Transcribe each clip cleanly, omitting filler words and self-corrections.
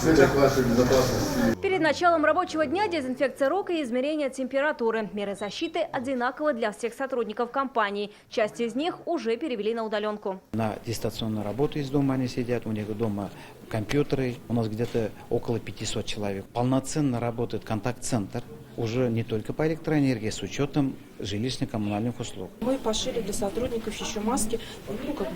целях вашей безопасности. Перед началом рабочего дня дезинфекция рук и измерение температуры. Меры защиты одинаковы для всех сотрудников компании. Часть из них уже перевели на удаленку. На дистанционную работу из дома они сидят, у них дома компьютеры. У нас где-то около 500 человек. Полноценно работает контакт-центр. Уже не только по электроэнергии, с учетом жилищно-коммунальных услуг. Мы пошили для сотрудников еще маски,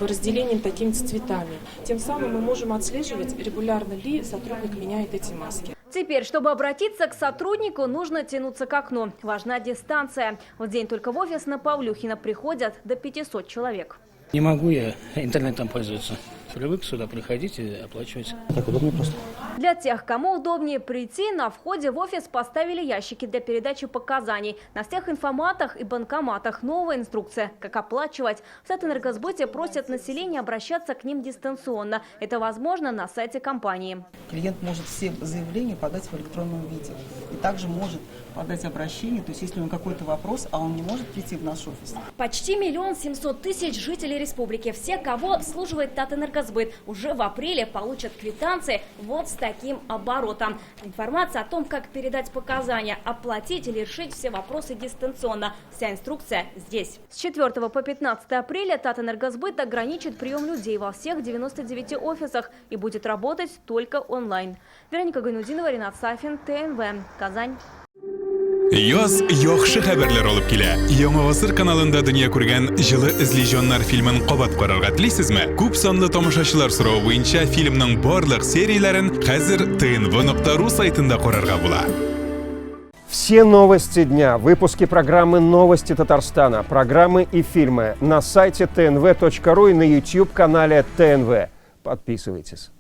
разделением такими цветами. Тем самым мы можем отслеживать, регулярно ли сотрудник меняет эти маски. Теперь, чтобы обратиться к сотруднику, нужно тянуться к окну. Важна дистанция. В день только в офис на Павлюхина приходят до 500 человек. Не могу я интернетом пользоваться. Привык сюда приходить и оплачивать. Так удобнее просто. Для тех, кому удобнее прийти, на входе в офис поставили ящики для передачи показаний. На всех информатах и банкоматах новая инструкция, как оплачивать. В Татэнергосбыте просят население обращаться к ним дистанционно. Это возможно на сайте компании. Клиент может все заявления подать в электронном виде. И также может подать обращение, то есть если у него какой-то вопрос, а он не может прийти в наш офис. Почти 1 700 000 жителей республики. Все, кого обслуживает Татэнергосбыт, уже в апреле получат квитанции вот с таким оборотом. Информация о том, как передать показания, оплатить или решить все вопросы дистанционно. Вся инструкция здесь. С 4 по 15 апреля Татэнергосбыт ограничит прием людей во всех 99 офисах и будет работать только онлайн. Вероника Гайнудинова, Ринат Сафин, ТНВ, Казань. Яз яхшы хәбәрләр алып килә. Яңа гасыр каналында дөнья күргән җылы эзле фильмын кабат карарга телисезме? Күп санлы тамашачылар соравы буенча фильмның барлык серияләрен хәзер tnv.ru сайтында карарга була. Все новости дня, выпуски программы «Новости Татарстана», программы и фильмы на сайте tnv.ru и на YouTube-канале ТНВ. Подписывайтесь.